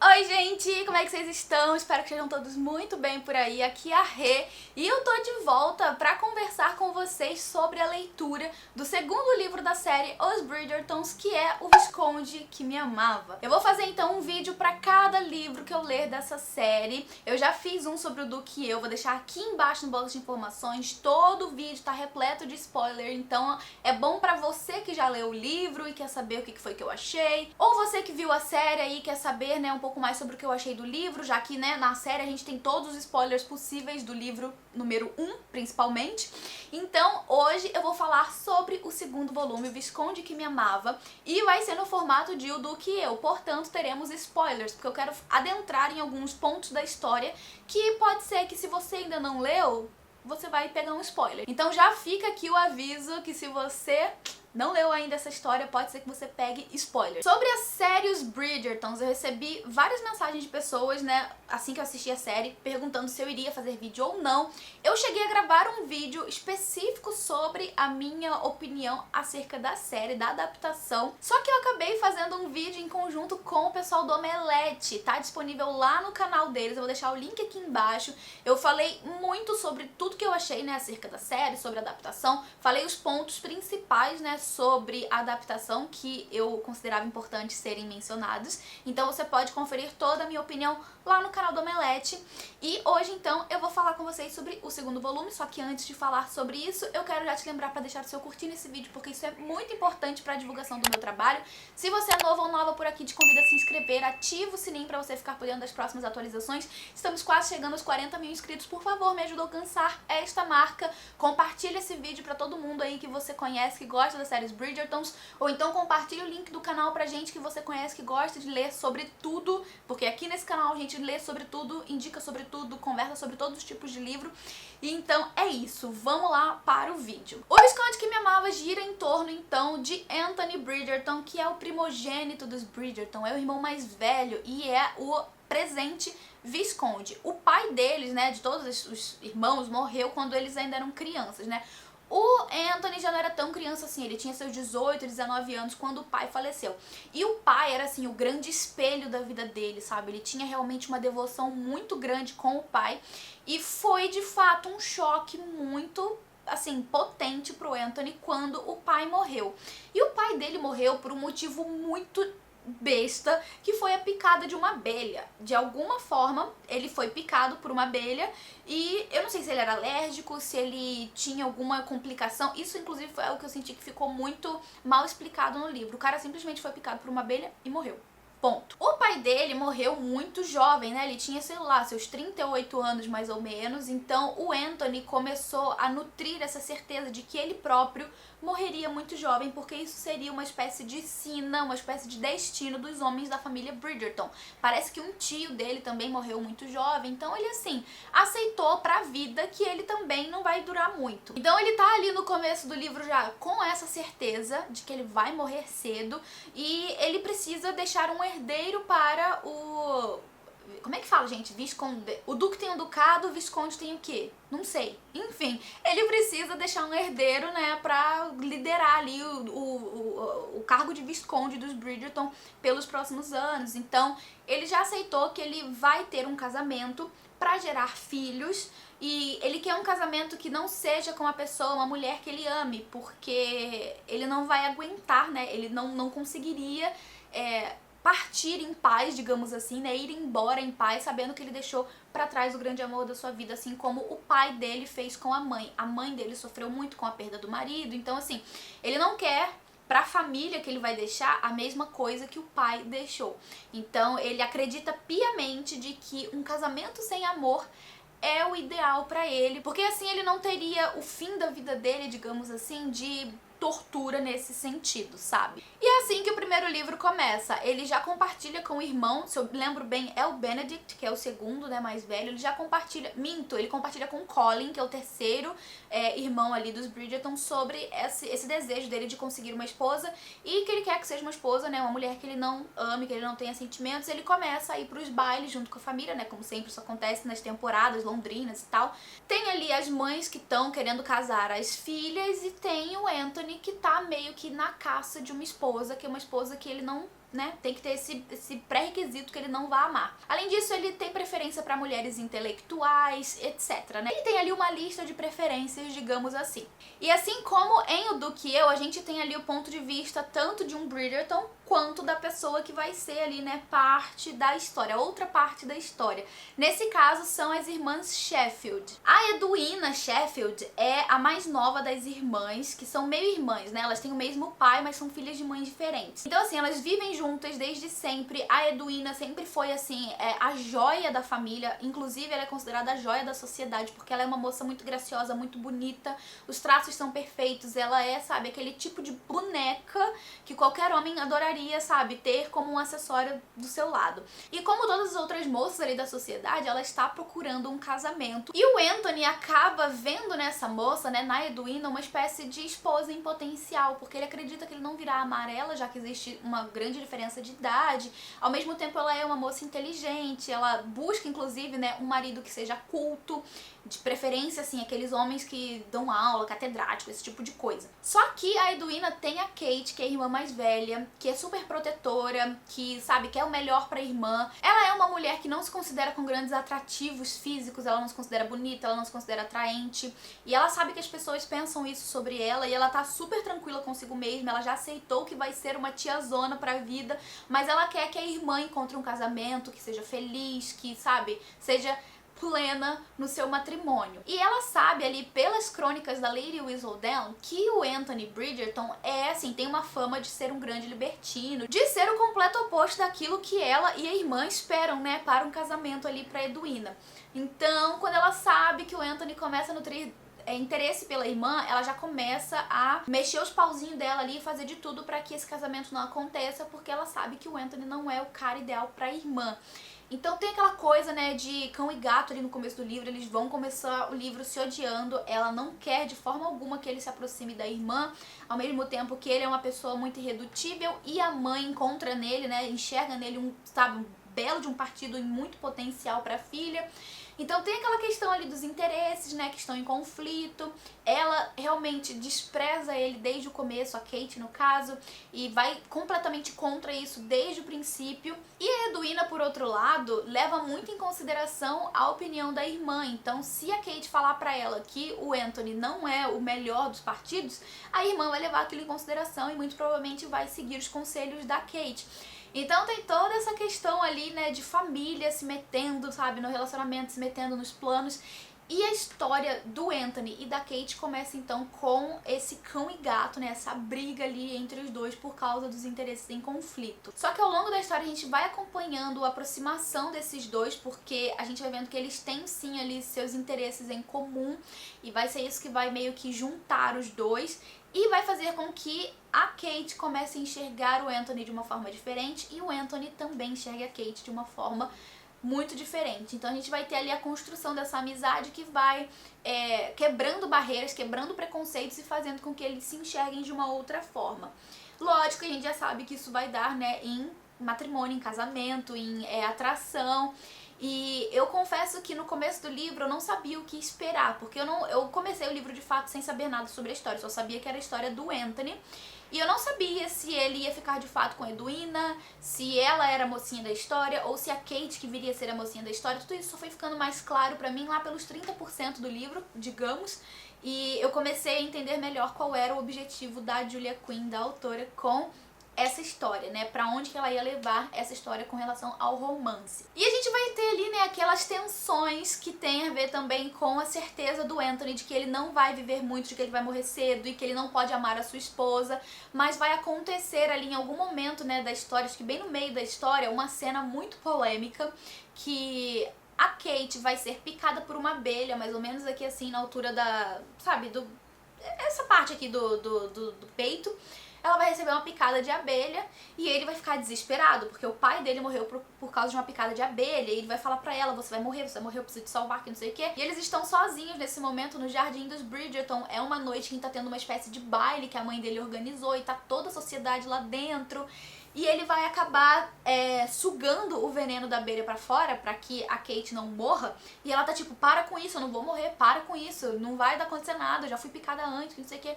Oi gente, como é que vocês estão? Espero que estejam todos muito bem por aí. Aqui é a Rê e eu tô de volta pra conversar com vocês sobre a leitura do segundo livro da série Os Bridgertons, que é O Visconde que Me Amava. Eu vou fazer então um vídeo pra cada livro que eu ler dessa série. Eu já fiz um sobre o Duque e eu, vou deixar aqui embaixo no box de informações. Todo o vídeo tá repleto de spoiler, então é bom pra você que já leu o livro e quer saber o que foi que eu achei, ou você que viu a série aí e quer saber, né, um pouco mais sobre o que eu achei do livro, já que, né, na série a gente tem todos os spoilers possíveis do livro número 1, principalmente. Então, hoje eu vou falar sobre o segundo volume, O Visconde que Me Amava, e vai ser no formato de O Duque e Eu, portanto teremos spoilers, porque eu quero adentrar em alguns pontos da história que pode ser que, se você ainda não leu, você vai pegar um spoiler. Então já fica aqui o aviso que, se você não leu ainda essa história, pode ser que você pegue spoiler. Sobre a série Os Bridgertons, eu recebi várias mensagens de pessoas, né, assim que eu assisti a série, perguntando se eu iria fazer vídeo ou não. Eu cheguei a gravar um vídeo específico sobre a minha opinião acerca da série, da adaptação, só que eu acabei fazendo um vídeo em conjunto com o pessoal do Omelete. Tá disponível lá no canal deles, eu vou deixar o link aqui embaixo. Eu falei muito sobre tudo que eu achei, né, acerca da série, sobre a adaptação, falei os pontos principais, né, sobre a adaptação que eu considerava importante serem mencionados. Então você pode conferir toda a minha opinião lá no canal do Omelete. E hoje então eu vou falar com vocês sobre o segundo volume, só que antes de falar sobre isso, eu quero já te lembrar para deixar o seu curtir nesse vídeo, porque isso é muito importante para a divulgação do meu trabalho. Se você é novo ou nova por aqui, te convido a se inscrever, ativa o sininho para você ficar por dentro das próximas atualizações. Estamos quase chegando aos 40 mil inscritos, por favor, me ajuda a alcançar esta marca. Compartilha esse vídeo para todo mundo aí que você conhece, que gosta da série Bridgertons, ou então compartilha o link do canal pra gente que você conhece, que gosta de ler sobre tudo, porque aqui nesse canal a gente lê sobre tudo, indica sobre tudo, conversa sobre todos os tipos de livro. E então é isso, vamos lá para o vídeo. O Visconde que Me Amava gira em torno então de Anthony Bridgerton, que é o primogênito dos Bridgerton, é o irmão mais velho e é o presente Visconde. O pai deles, né, de todos os irmãos, morreu quando eles ainda eram crianças, né? O Anthony já não era tão criança assim, ele tinha seus 18, 19 anos quando o pai faleceu. E o pai era assim o grande espelho da vida dele, sabe? Ele tinha realmente uma devoção muito grande com o pai e foi de fato um choque muito assim potente pro Anthony quando o pai morreu. E o pai dele morreu por um motivo muito besta, que foi a picada de uma abelha. De alguma forma, ele foi picado por uma abelha e eu não sei se ele era alérgico, se ele tinha alguma complicação. Isso, inclusive, foi algo que eu senti que ficou muito mal explicado no livro. O cara simplesmente foi picado por uma abelha e morreu. Ponto. O pai dele morreu muito jovem, né? Ele tinha, sei lá, seus 38 anos mais ou menos. Então o Anthony começou a nutrir essa certeza de que ele próprio morreria muito jovem, porque isso seria uma espécie de sina, uma espécie de destino dos homens da família Bridgerton. Parece que um tio dele também morreu muito jovem, então ele assim aceitou pra vida que ele também não vai durar muito. Então ele tá ali no começo do livro já com essa certeza de que ele vai morrer cedo e ele precisa deixar um herdeiro para o... Como é que fala, gente? Visconde. O Duque tem um ducado, o Visconde tem o quê? Não sei. Enfim, ele precisa deixar um herdeiro, né, pra liderar ali o cargo de Visconde dos Bridgerton pelos próximos anos. Então, ele já aceitou que ele vai ter um casamento pra gerar filhos e ele quer um casamento que não seja com uma pessoa, uma mulher que ele ame, porque ele não vai aguentar, né, ele não conseguiria partir em paz, digamos assim, né, ir embora em paz, sabendo que ele deixou pra trás o grande amor da sua vida, assim como o pai dele fez com a mãe. A mãe dele sofreu muito com a perda do marido, então assim, ele não quer pra família que ele vai deixar a mesma coisa que o pai deixou. Então ele acredita piamente de que um casamento sem amor é o ideal pra ele, porque assim ele não teria o fim da vida dele, digamos assim, de tortura nesse sentido, sabe? E é assim que o primeiro livro começa. Ele já compartilha com o irmão, se eu lembro bem, é o Benedict, que é o segundo, né, mais velho. Ele já compartilha, ele compartilha com o Colin, que é o terceiro irmão ali dos Bridgerton, sobre esse desejo dele de conseguir uma esposa e que ele quer que seja uma esposa, né, uma mulher que ele não ame, que ele não tenha sentimentos. Ele começa a ir pros bailes junto com a família, né, como sempre isso acontece nas temporadas londrinas e tal. Tem ali as mães que estão querendo casar as filhas e tem o Anthony que tá meio que na caça de uma esposa, que é uma esposa que ele não né, tem que ter esse pré-requisito que ele não vai amar. Além disso, ele tem preferência para mulheres intelectuais, etc, né? Ele tem ali uma lista de preferências, digamos assim. E assim como em O Duque e Eu, a gente tem ali o ponto de vista tanto de um Bridgerton quanto da pessoa que vai ser ali, né, parte da história, outra parte da história. Nesse caso, são as irmãs Sheffield. A Edwina Sheffield é a mais nova das irmãs, que são meio irmãs, né? Elas têm o mesmo pai, mas são filhas de mães diferentes. Então, assim, elas vivem juntas desde sempre. A Edwina sempre foi, assim, a joia da família. Inclusive, ela é considerada a joia da sociedade, porque ela é uma moça muito graciosa, muito bonita. Os traços são perfeitos. Ela é, sabe, aquele tipo de boneca que qualquer homem adoraria, sabe, ter como um acessório do seu lado. E como todas as outras moças ali da sociedade, ela está procurando um casamento. E o Anthony acaba vendo nessa moça, né, na Edwina, uma espécie de esposa em potencial, porque ele acredita que ele não virá amar ela, já que existe uma grande diferença de idade. Ao mesmo tempo, ela é uma moça inteligente, ela busca, inclusive, né, um marido que seja culto, de preferência, assim, aqueles homens que dão aula, catedrático, esse tipo de coisa. Só que a Edwina tem a Kate, que é a irmã mais velha, que é super protetora, que, sabe, quer o melhor pra irmã. Ela é uma mulher que não se considera com grandes atrativos físicos, ela não se considera bonita, ela não se considera atraente, e ela sabe que as pessoas pensam isso sobre ela, e ela tá super tranquila consigo mesma, ela já aceitou que vai ser uma tiazona pra vida, mas ela quer que a irmã encontre um casamento, que seja feliz, que, sabe, seja plena no seu matrimônio. E ela sabe ali pelas crônicas da Lady Whistledown que o Anthony Bridgerton tem uma fama de ser um grande libertino, de ser o completo oposto daquilo que ela e a irmã esperam, né, para um casamento ali pra Edwina. Então, quando ela sabe que o Anthony começa a nutrir interesse pela irmã, ela já começa a mexer os pauzinhos dela ali e fazer de tudo pra que esse casamento não aconteça, porque ela sabe que o Anthony não é o cara ideal pra irmã. Então tem aquela coisa, né, de cão e gato ali no começo do livro, eles vão começar o livro se odiando, ela não quer de forma alguma que ele se aproxime da irmã, ao mesmo tempo que ele é uma pessoa muito irredutível e a mãe encontra nele, né, enxerga nele um belo de um partido e muito potencial para a filha. Então tem aquela questão ali dos interesses, né, que estão em conflito. Ela realmente despreza ele desde o começo, a Kate no caso, e vai completamente contra isso desde o princípio. E a Edwina, por outro lado, leva muito em consideração a opinião da irmã. Então, se a Kate falar pra ela que o Anthony não é o melhor dos partidos, a irmã vai levar aquilo em consideração e muito provavelmente vai seguir os conselhos da Kate. Então tem toda essa questão ali, né, de família se metendo, sabe, no relacionamento, se metendo nos planos. E a história do Anthony e da Kate começa então com esse cão e gato, né, essa briga ali entre os dois por causa dos interesses em conflito. Só que ao longo da história a gente vai acompanhando a aproximação desses dois, porque a gente vai vendo que eles têm sim ali seus interesses em comum, e vai ser isso que vai meio que juntar os dois e vai fazer com que a Kate comece a enxergar o Anthony de uma forma diferente e o Anthony também enxergue a Kate de uma forma muito diferente. Então a gente vai ter ali a construção dessa amizade que vai quebrando barreiras, quebrando preconceitos e fazendo com que eles se enxerguem de uma outra forma. Lógico que a gente já sabe que isso vai dar, né, em matrimônio, em casamento, em atração. E eu confesso que no começo do livro eu não sabia o que esperar, porque eu comecei o livro de fato sem saber nada sobre a história, só sabia que era a história do Anthony. E eu não sabia se ele ia ficar de fato com a Edwina, se ela era a mocinha da história, ou se a Kate que viria a ser a mocinha da história. Tudo isso só foi ficando mais claro pra mim lá pelos 30% do livro, digamos. E eu comecei a entender melhor qual era o objetivo da Julia Quinn, da autora, com essa história, né, pra onde que ela ia levar essa história com relação ao romance. E a gente vai ter ali, né, aquelas tensões que tem a ver também com a certeza do Anthony de que ele não vai viver muito, de que ele vai morrer cedo e que ele não pode amar a sua esposa, mas vai acontecer ali em algum momento, né, da história, acho que bem no meio da história, uma cena muito polêmica que a Kate vai ser picada por uma abelha, mais ou menos aqui assim na altura da, sabe, essa parte aqui do peito. Ela vai receber uma picada de abelha e ele vai ficar desesperado, porque o pai dele morreu por causa de uma picada de abelha, e ele vai falar pra ela, você vai morrer, eu preciso te salvar, que não sei o quê. E eles estão sozinhos nesse momento no jardim dos Bridgerton. É uma noite que tá tendo uma espécie de baile que a mãe dele organizou e tá toda a sociedade lá dentro. E ele vai acabar sugando o veneno da abelha pra fora, pra que a Kate não morra. E ela tá tipo, para com isso, eu não vou morrer, para com isso, não vai acontecer nada, eu já fui picada antes, não sei o quê.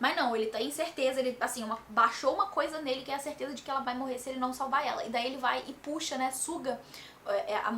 Mas não, ele tem certeza, ele, assim, baixou uma coisa nele que é a certeza de que ela vai morrer se ele não salvar ela. E daí ele vai e puxa, né, suga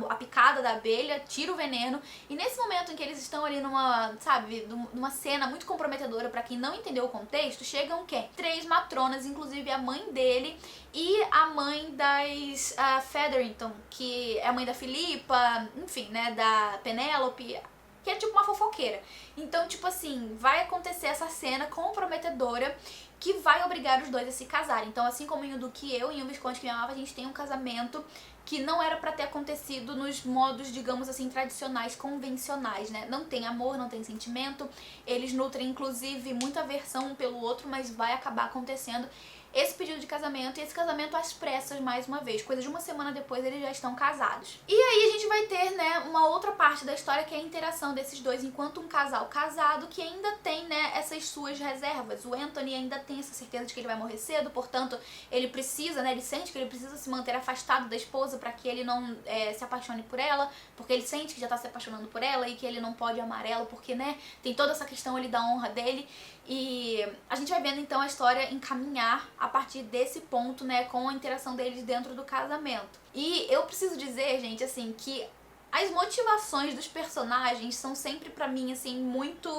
a picada da abelha, tira o veneno, e nesse momento em que eles estão ali numa, sabe, numa cena muito comprometedora pra quem não entendeu o contexto, chegam quem? 3 matronas, inclusive a mãe dele e a mãe das Featherington, que é a mãe da Philippa, enfim, né, da Penélope, que é tipo uma fofoqueira. Então, tipo assim, vai acontecer essa cena comprometedora que vai obrigar os dois a se casarem. Então, assim como em O Duque e Eu, em O Visconde que Me Amava, a gente tem um casamento que não era pra ter acontecido nos modos, digamos assim, tradicionais, convencionais, né? Não tem amor, não tem sentimento, eles nutrem, inclusive, muita aversão um pelo outro, mas vai acabar acontecendo esse pedido de casamento, e esse casamento às pressas, mais uma vez. Coisa de uma semana depois, eles já estão casados. E aí a gente vai ter, né, uma outra parte da história, que é a interação desses dois enquanto um casal casado, que ainda tem, né, essas suas reservas. O Anthony ainda tem essa certeza de que ele vai morrer cedo, portanto, ele precisa, né, ele sente que ele precisa se manter afastado da esposa para que ele não se apaixone por ela, porque ele sente que já tá se apaixonando por ela e que ele não pode amar ela, porque, né, tem toda essa questão ali da honra dele. E a gente vai vendo então a história encaminhar a partir desse ponto, né, com a interação deles dentro do casamento. E eu preciso dizer, gente, assim, que as motivações dos personagens são sempre pra mim, assim, muito,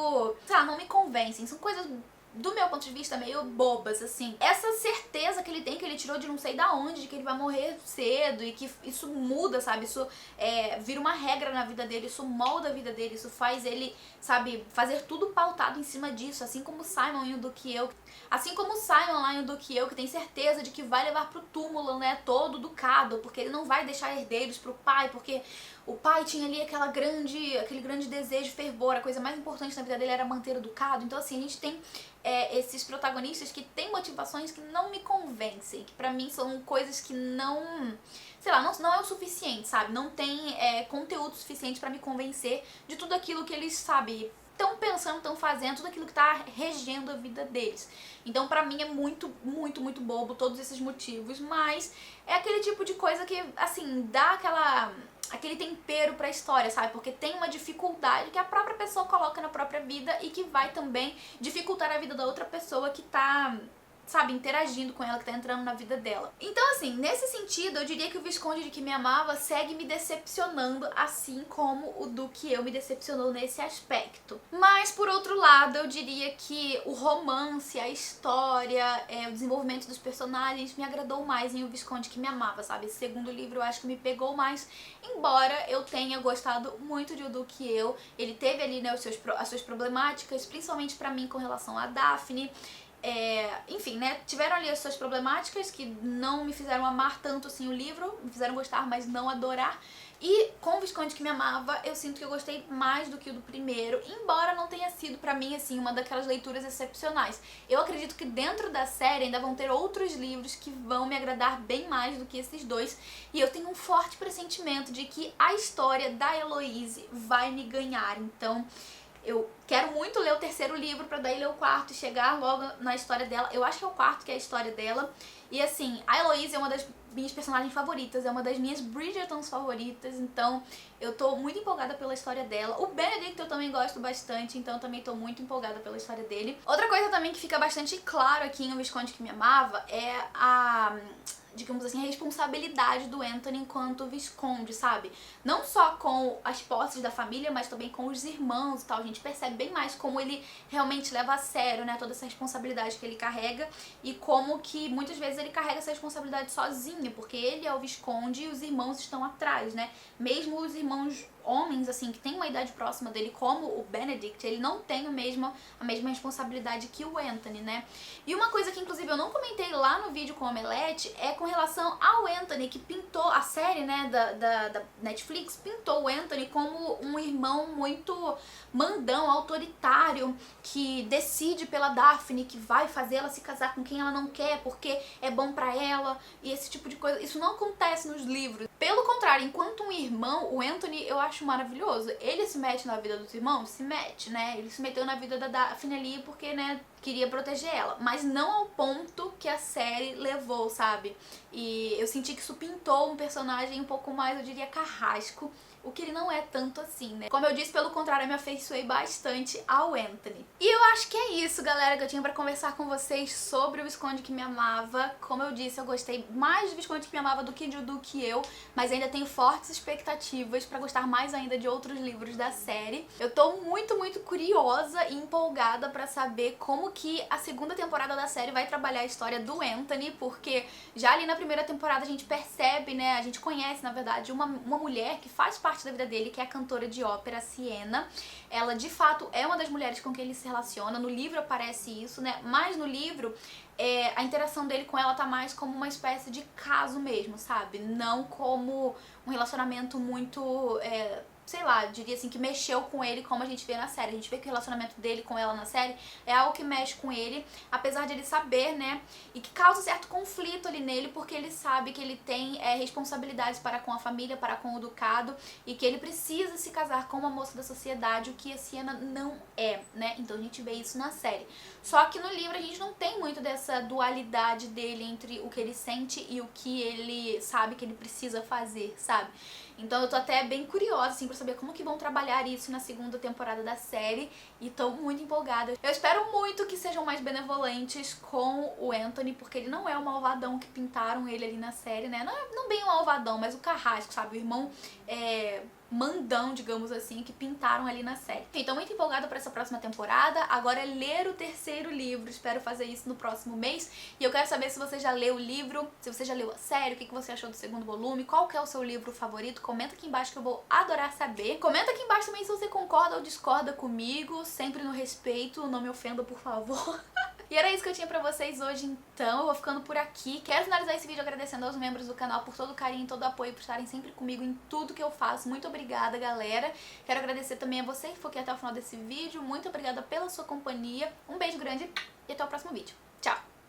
sei lá, não me convencem. São coisas, do meu ponto de vista, meio bobas, assim. Essa certeza que ele tem, que ele tirou de não sei da onde, de que ele vai morrer cedo, e que isso muda, sabe? Isso vira uma regra na vida dele, isso molda a vida dele, isso faz ele, sabe, fazer tudo pautado em cima disso, assim como o Simon em O Duque e Eu. Assim como o Simon lá em O Duque e Eu, que tem certeza de que vai levar pro túmulo, né, todo ducado, porque ele não vai deixar herdeiros pro pai, porque o pai tinha ali aquele grande desejo, fervor, a coisa mais importante na vida dele era manter o ducado. Então, assim, a gente tem esses protagonistas que têm motivações que não me convencem, que pra mim são coisas que não, sei lá, não é o suficiente, sabe? Não tem conteúdo suficiente pra me convencer de tudo aquilo que eles, sabe, estão pensando, estão fazendo, tudo aquilo que tá regendo a vida deles. Então, pra mim, é muito, muito, muito bobo todos esses motivos, mas é aquele tipo de coisa que, assim, dá aquele tempero pra história, sabe? Porque tem uma dificuldade que a própria pessoa coloca na própria vida e que vai também dificultar a vida da outra pessoa que tá, sabe, interagindo com ela, que tá entrando na vida dela. Então, assim, nesse sentido, eu diria que O Visconde de Que Me Amava segue me decepcionando, assim como O Duque e Eu me decepcionou nesse aspecto. Mas, por outro lado, eu diria que o romance, a história, o desenvolvimento dos personagens me agradou mais em O Visconde Que Me Amava, sabe? Esse segundo livro eu acho que me pegou mais, embora eu tenha gostado muito de O Duque e Eu. Ele teve ali, né, as suas problemáticas, principalmente pra mim com relação a Daphne. Enfim, né, tiveram ali as suas problemáticas que não me fizeram amar tanto assim o livro, me fizeram gostar, mas não adorar. E com O Visconde Que Me Amava, eu sinto que eu gostei mais do que o do primeiro, embora não tenha sido pra mim, assim, uma daquelas leituras excepcionais. Eu acredito que dentro da série ainda vão ter outros livros que vão me agradar bem mais do que esses dois, e eu tenho um forte pressentimento de que a história da Heloise vai me ganhar. Então, eu quero muito ler o terceiro livro pra daí ler o quarto e chegar logo na história dela. Eu acho que é o quarto que é a história dela. E assim, a Heloise é uma das minhas personagens favoritas, é uma das minhas Bridgertons favoritas, então eu tô muito empolgada pela história dela. O Benedict eu também gosto bastante, então eu também tô muito empolgada pela história dele. Outra coisa também que fica bastante claro aqui em O Visconde Que Me Amava é digamos assim, a responsabilidade do Anthony enquanto Visconde, sabe? Não só com as posses da família, mas também com os irmãos e tal. A gente percebe bem mais como ele realmente leva a sério, né, toda essa responsabilidade que ele carrega, e como que muitas vezes ele carrega essa responsabilidade sozinho, porque ele é o Visconde e os irmãos estão atrás, né? Mesmo os irmãos homens, assim, que tem uma idade próxima dele, como o Benedict, ele não tem a mesma responsabilidade que o Anthony, né? E uma coisa que, inclusive, eu não comentei lá no vídeo com o Omelete é com relação ao Anthony, que pintou a série, né, da Netflix, pintou o Anthony como um irmão muito mandão, autoritário, que decide pela Daphne, que vai fazer ela se casar com quem ela não quer, porque é bom pra ela, e esse tipo de coisa. Isso não acontece nos livros. Pelo contrário, enquanto um irmão, o Anthony eu acho maravilhoso. Ele se mete na vida dos irmãos? Se mete, né? Ele se meteu na vida da Daphne ali porque, né, queria proteger ela. Mas não ao ponto que a série levou, sabe? E eu senti que isso pintou um personagem um pouco mais, eu diria, carrasco. O que ele não é tanto assim, né? Como eu disse, pelo contrário, eu me afeiçoei bastante ao Anthony. E eu acho que é isso, galera, que eu tinha pra conversar com vocês sobre o Visconde que Me Amava. Como eu disse, eu gostei mais do Visconde que Me Amava do que eu, mas ainda tenho fortes expectativas pra gostar mais ainda de outros livros da série. Eu tô muito curiosa e empolgada pra saber como que a segunda temporada da série vai trabalhar a história do Anthony, porque já ali na primeira temporada a gente percebe, né, a gente conhece, na verdade, uma mulher que faz parte da vida dele, que é a cantora de ópera Siena. Ela, de fato, é uma das mulheres com quem ele se relaciona. No livro aparece isso, né? Mas no livro, a interação dele com ela tá mais como uma espécie de caso mesmo, sabe? Não como um relacionamento muito... sei lá, diria assim, que mexeu com ele como a gente vê na série. A gente vê que o relacionamento dele com ela na série é algo que mexe com ele, apesar de ele saber, né, e que causa certo conflito ali nele, porque ele sabe que ele tem responsabilidades para com a família, para com o ducado, e que ele precisa se casar com uma moça da sociedade, o que a Siena não é, né, então a gente vê isso na série. Só que no livro a gente não tem muito dessa dualidade dele entre o que ele sente e o que ele sabe que ele precisa fazer, sabe? Então eu tô até bem curiosa, assim, pra saber como que vão trabalhar isso na segunda temporada da série, e tô muito empolgada. Eu espero muito que sejam mais benevolentes com o Anthony, porque ele não é o malvadão que pintaram ele ali na série, né? Não bem o malvadão, mas o carrasco, sabe? O irmão mandão, digamos assim, que pintaram ali na série. Então, muito empolgada pra essa próxima temporada. Agora é ler o terceiro livro, espero fazer isso no próximo mês. E eu quero saber se você já leu o livro, se você já leu a série, o que você achou do segundo volume, qual que é o seu livro favorito. Comenta aqui embaixo que eu vou adorar saber. Comenta aqui embaixo também se você concorda ou discorda comigo, sempre no respeito, não me ofenda, por favor. E era isso que eu tinha pra vocês hoje, então eu vou ficando por aqui. Quero finalizar esse vídeo agradecendo aos membros do canal por todo o carinho e todo o apoio, por estarem sempre comigo em tudo que eu faço. Muito obrigada, galera. Quero agradecer também a você que ficou aqui até o final desse vídeo. Muito obrigada pela sua companhia. Um beijo grande e até o próximo vídeo.